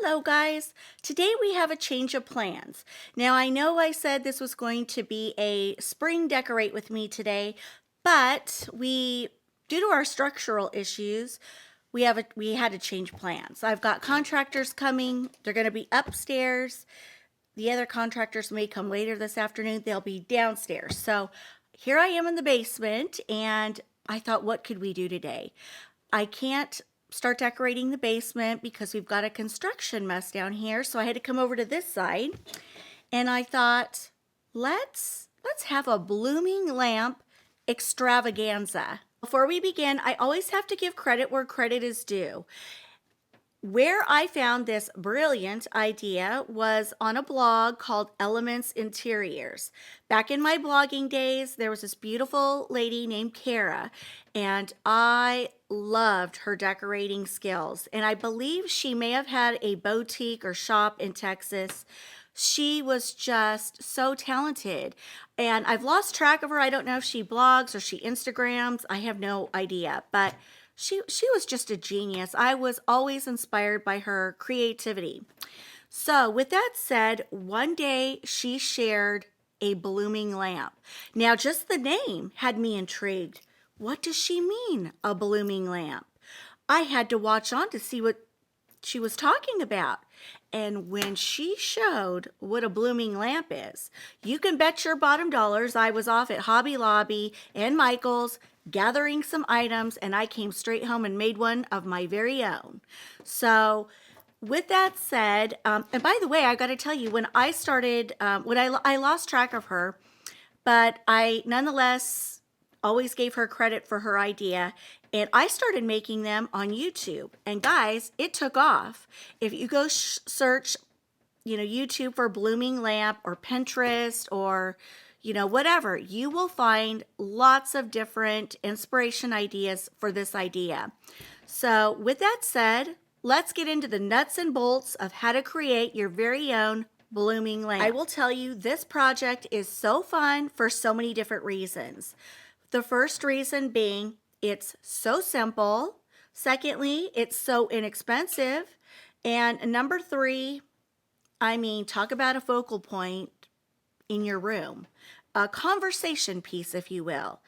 Hello guys, today we have a change of plans. Now I know I said this was going to be a spring decorate with me today, but due to our structural issues, we had to change plans. I've got contractors coming, they're going to be upstairs. The other contractors may come later this afternoon, they'll be downstairs. So here I am in the basement and I thought, what could we do today? I can't start decorating the basement because we've got a construction mess down here. So I had to come over to this side and I thought, let's have a blooming lamp extravaganza. Before we begin, I always have to give credit where credit is due. Where I found this brilliant idea was on a blog called Elements Interiors. Back in my blogging days, there was this beautiful lady named Kara, and I loved her decorating skills. And I believe she may have had a boutique or shop in Texas. She was just so talented. And I've lost track of her. I don't know if she blogs or she Instagrams. I have no idea. But she was just a genius. I was always inspired by her creativity. So with that said, one day she shared a blooming lamp. Now just the name had me intrigued. What does she mean, a blooming lamp? I had to watch on to see what she was talking about. And when she showed what a blooming lamp is, you can bet your bottom dollars I was off at Hobby Lobby and Michael's gathering some items, and I came straight home and made one of my very own. So with that said, and by the way, I got to tell you, when I started, I lost track of her, but I nonetheless always gave her credit for her idea. And I started making them on YouTube. And guys, it took off. If you go search, YouTube for blooming lamp or Pinterest or, whatever, you will find lots of different inspiration ideas for this idea. So with that said, let's get into the nuts and bolts of how to create your very own blooming lamp. I will tell you, this project is so fun for so many different reasons. The first reason being, it's so simple. Secondly, it's so inexpensive. And number three, talk about a focal point in your room, a conversation piece, if you will.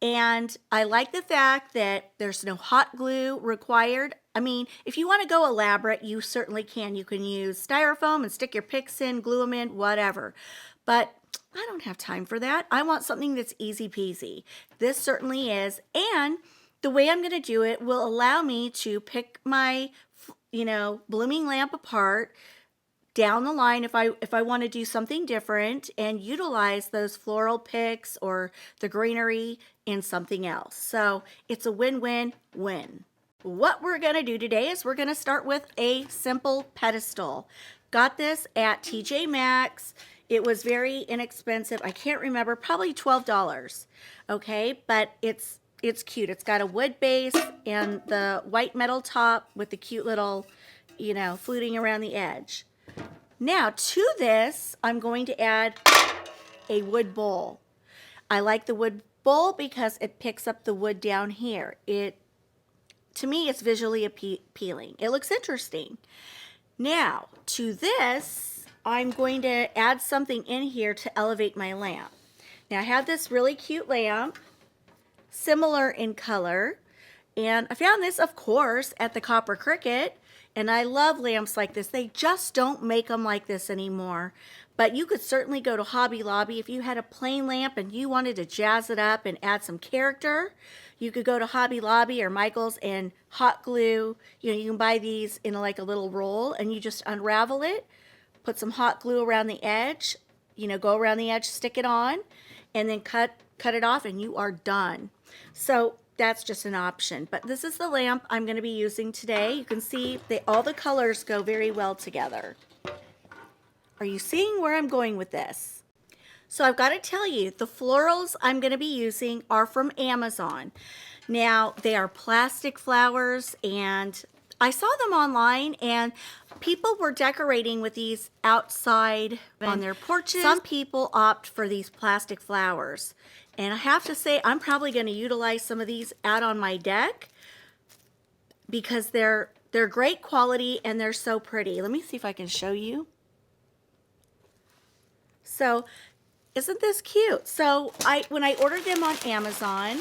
And I like the fact that there's no hot glue required. If you want to go elaborate, you certainly can. You can use styrofoam and stick your picks in, glue them in, whatever. But I don't have time for that. I want something that's easy peasy. This certainly is. And the way I'm going to do it will allow me to pick my, blooming lamp apart down the line if I want to do something different and utilize those floral picks or the greenery in something else. So it's a win-win-win. What we're going to do today is we're going to start with a simple pedestal. Got this at TJ Maxx. It was very inexpensive. I can't remember, probably $12. Okay, but it's cute. It's got a wood base and the white metal top with the cute little, fluting around the edge. Now to this, I'm going to add a wood bowl. I like the wood bowl because it picks up the wood down here. To me, it's visually appealing. It looks interesting. Now to this, I'm going to add something in here to elevate my lamp. Now I have this really cute lamp, similar in color, and I found this, of course, at the Copper Cricket, and I love lamps like this. They just don't make them like this anymore, but you could certainly go to Hobby Lobby if you had a plain lamp and you wanted to jazz it up and add some character. You could go to Hobby Lobby or Michael's and hot glue. You can buy these in like a little roll and you just unravel it. Put some hot glue around the edge, go around the edge, stick it on, and then cut it off and you are done. So that's just an option. But this is the lamp I'm going to be using today. You can see all the colors go very well together. Are you seeing where I'm going with this? So I've got to tell you, the florals I'm going to be using are from Amazon. Now, they are plastic flowers, and I saw them online, and people were decorating with these outside on their porches. Some people opt for these plastic flowers. And I have to say, I'm probably going to utilize some of these out on my deck because they're They're great quality and they're so pretty. Let me see if I can show you. So isn't this cute? So when I ordered them on Amazon,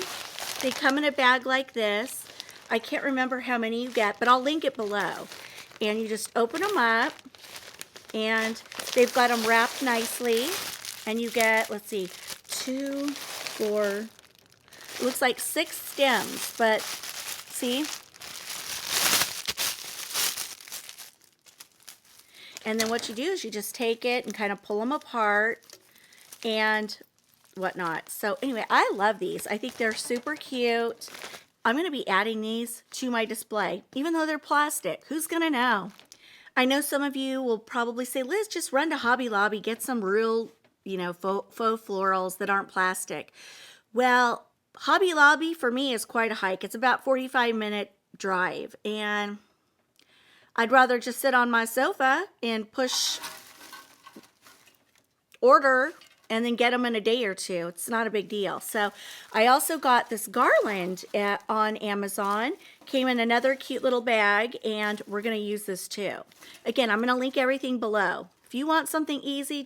they come in a bag like this. I can't remember how many you get, but I'll link it below. And you just open them up, and they've got them wrapped nicely. And you get, let's see, 2, 4, it looks like 6 stems, but see? And then what you do is you just take it and kind of pull them apart and whatnot. So anyway, I love these. I think they're super cute. I'm going to be adding these to my display, even though they're plastic. Who's going to know? I know some of you will probably say, Liz, just run to Hobby Lobby, get some real, faux florals that aren't plastic. Well, Hobby Lobby for me is quite a hike. It's about 45-minute drive, and I'd rather just sit on my sofa and push order and then get them in a day or two. It's not a big deal. So I also got this garland on Amazon. Came in another cute little bag, and we're going to use this too. Again, I'm going to link everything below. If you want something easy,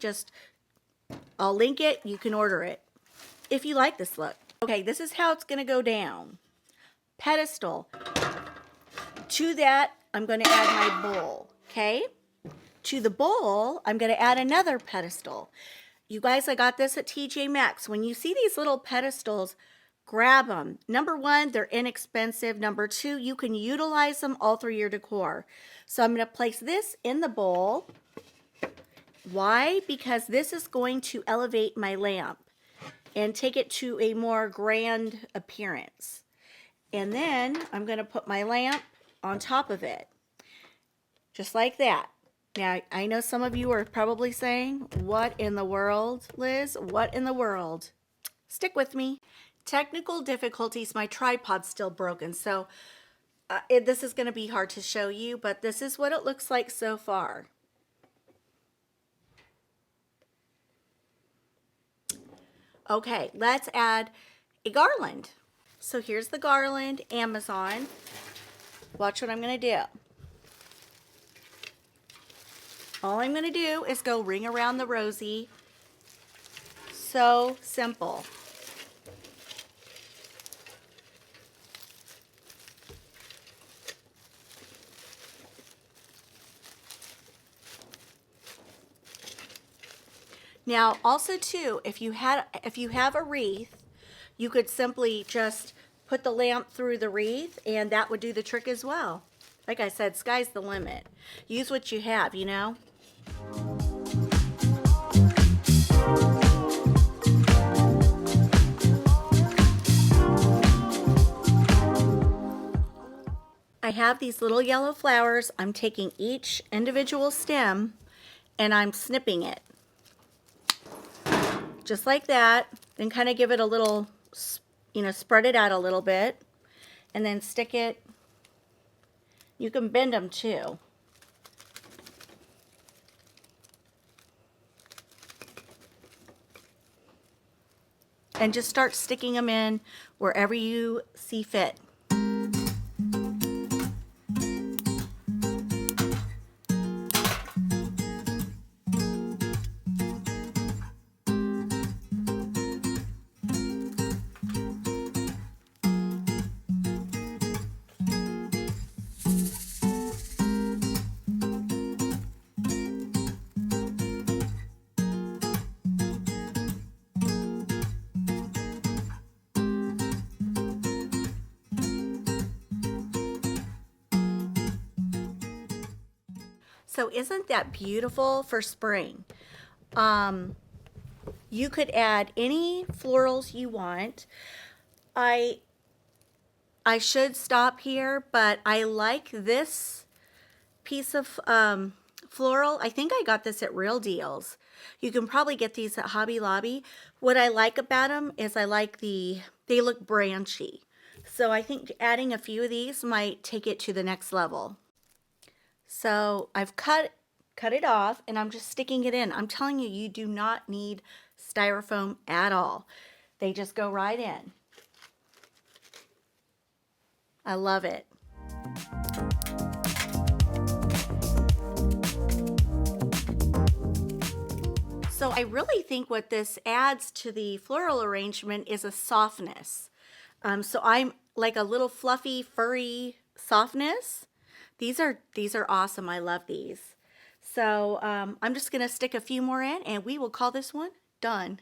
I'll link it. You can order it if you like this look. Okay, this is how it's going to go down. Pedestal. To that, I'm going to add my bowl. Okay? To the bowl, I'm going to add another pedestal. You guys, I got this at TJ Maxx. When you see these little pedestals, grab them. Number 1, they're inexpensive. Number 2, you can utilize them all through your decor. So I'm going to place this in the bowl. Why? Because this is going to elevate my lamp and take it to a more grand appearance. And then I'm going to put my lamp on top of it, just like that. Now, I know some of you are probably saying, what in the world, Liz? What in the world? Stick with me. Technical difficulties, my tripod's still broken, so this is going to be hard to show you, but this is what it looks like so far. Okay, let's add a garland. So here's the garland, Amazon. Watch what I'm going to do. All I'm going to do is go ring around the rosy. So simple. Now, also too, if you have a wreath, you could simply just put the lamp through the wreath, and that would do the trick as well. Like I said, sky's the limit. Use what you have, I have these little yellow flowers. I'm taking each individual stem and I'm snipping it. Just like that. Then kind of give it a little, spread it out a little bit. And then stick it. You can bend them too. And just start sticking them in wherever you see fit. So isn't that beautiful for spring? You could add any florals you want. I should stop here, but I like this piece of floral. I think I got this at Real Deals. You can probably get these at Hobby Lobby. What I like about them is I like they look branchy. So I think adding a few of these might take it to the next level. So I've cut it off and I'm just sticking it in. I'm telling you, you do not need styrofoam at all. They just go right in. I love it. So I really think what this adds to the floral arrangement is a softness. So I'm like a little fluffy, furry softness. These are awesome. I love these. So I'm just gonna stick a few more in and we will call this one done.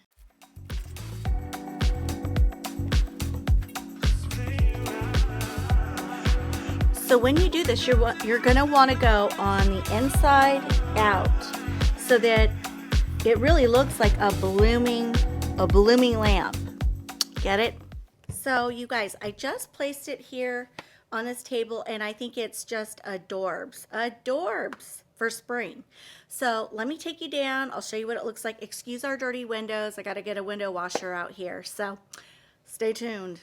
So when you do this, you're gonna wanna go on the inside out so that it really looks like a blooming lamp. Get it? So you guys, I just placed it here on this table and I think it's just adorbs for spring. So let me take you down. I'll show you what it looks like. Excuse our dirty windows. I got to get a window washer out here. So stay tuned.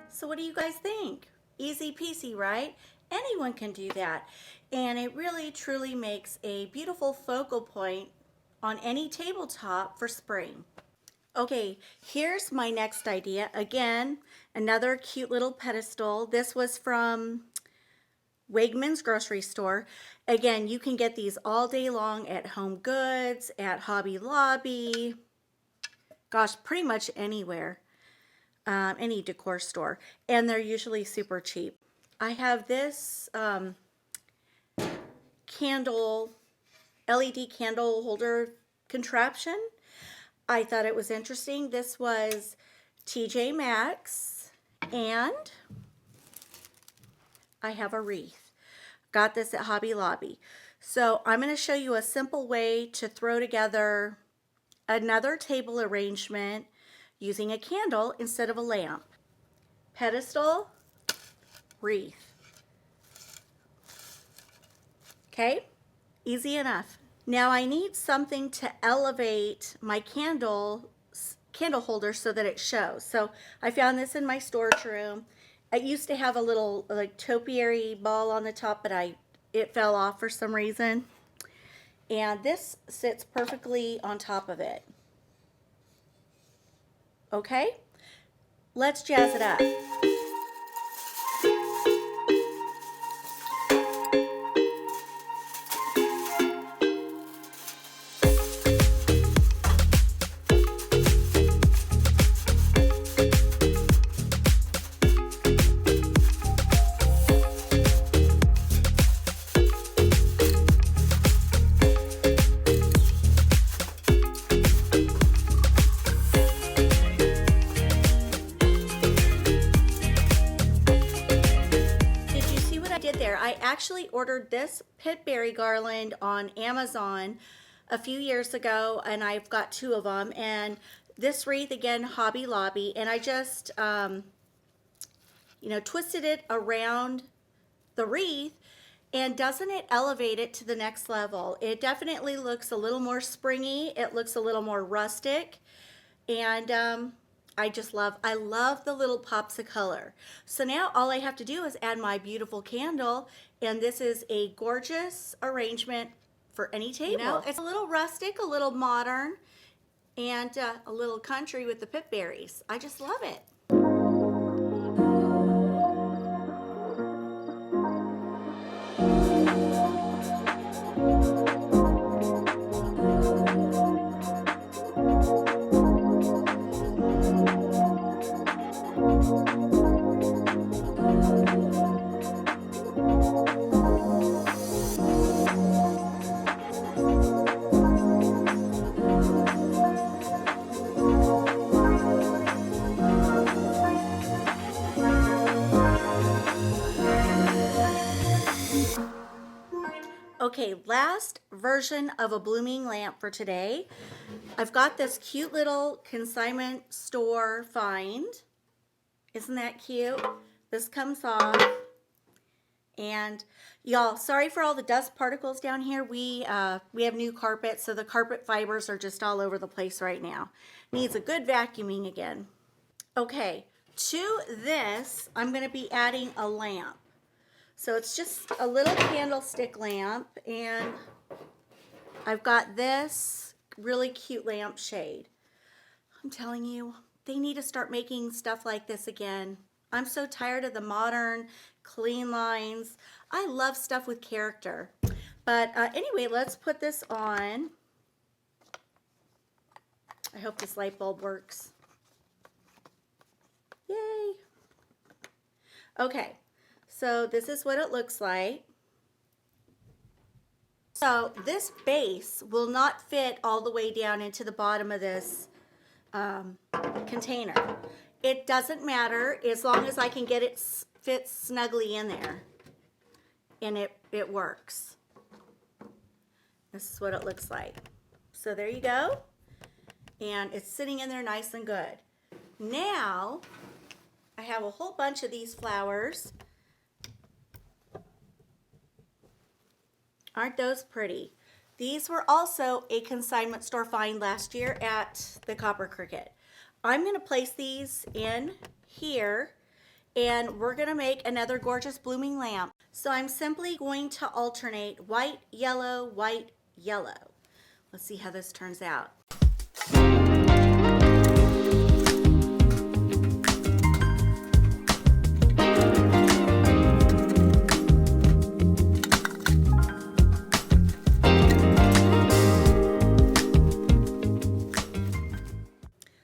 So what do you guys think? Easy peasy, right? Anyone can do that. And it really truly makes a beautiful focal point on any tabletop for spring. Okay, here's my next idea. Again, another cute little pedestal. This was from Wegmans grocery store. Again, you can get these all day long at Home Goods, at Hobby Lobby, gosh, pretty much anywhere. Any decor store, and they're usually super cheap. I have this candle, LED candle holder contraption. I thought it was interesting. This was TJ Maxx, and I have a wreath. Got this at Hobby Lobby. So I'm going to show you a simple way to throw together another table arrangement using a candle instead of a lamp. Pedestal, wreath. Okay, easy enough. Now I need something to elevate my candle holder so that it shows. So I found this in my storage room. It used to have a little like topiary ball on the top, but it fell off for some reason. And this sits perfectly on top of it. Okay, let's jazz it up. I actually ordered this pitberry garland on Amazon a few years ago, and I've got two of them. And this wreath, again, Hobby Lobby, and I just, twisted it around the wreath. And doesn't it elevate it to the next level? It definitely looks a little more springy. It looks a little more rustic, and I love the little pops of color. So now all I have to do is add my beautiful candle, and this is a gorgeous arrangement for any table. You know, it's a little rustic, a little modern, and a little country with the pip berries. I just love it. Okay, last version of a blooming lamp for today. I've got this cute little consignment store find. Isn't that cute? This comes off. And y'all, sorry for all the dust particles down here. We have new carpet, so the carpet fibers are just all over the place right now. Needs a good vacuuming again. Okay, to this, I'm going to be adding a lamp. So it's just a little candlestick lamp, and I've got this really cute lampshade. I'm telling you, they need to start making stuff like this again. I'm so tired of the modern, clean lines. I love stuff with character. But anyway, let's put this on. I hope this light bulb works. Yay. Okay, so this is what it looks like. So this base will not fit all the way down into the bottom of this container. It doesn't matter as long as I can get it fit snugly in there, and it works. This is what it looks like. So there you go, and it's sitting in there nice and good. Now I have a whole bunch of these flowers. Aren't those pretty? These were also a consignment store find last year at the Copper Cricket. I'm going to place these in here, and we're going to make another gorgeous blooming lamp. So I'm simply going to alternate white, yellow, white, yellow. Let's see how this turns out.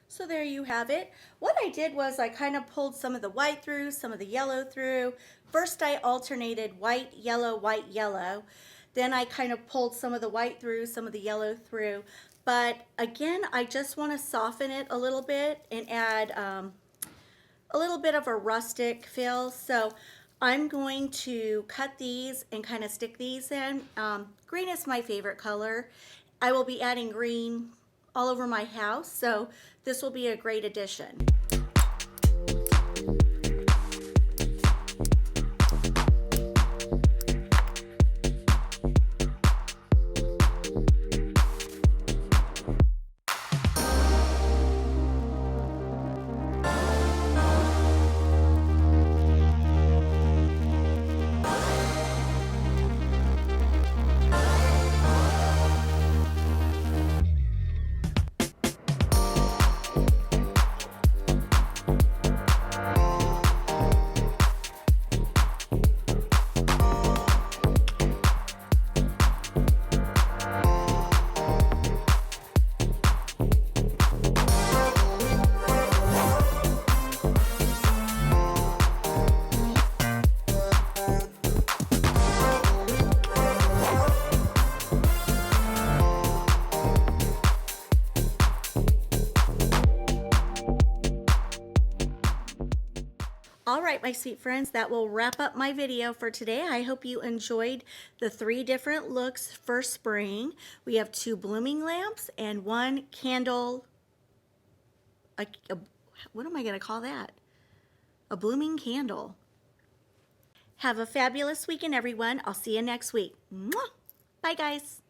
So there you have it. What I did was I kind of pulled some of the white through, some of the yellow through. First I alternated white, yellow, white, yellow. Then I kind of pulled some of the white through, some of the yellow through. But again, I just want to soften it a little bit and add a little bit of a rustic feel. So I'm going to cut these and kind of stick these in. Green is my favorite color. I will be adding green all over my house, so this will be a great addition. All right, my sweet friends, that will wrap up my video for today. I hope you enjoyed the 3 different looks for spring. We have 2 blooming lamps and 1 candle. What am I going to call that? A blooming candle. Have a fabulous weekend, everyone. I'll see you next week. Mwah! Bye, guys.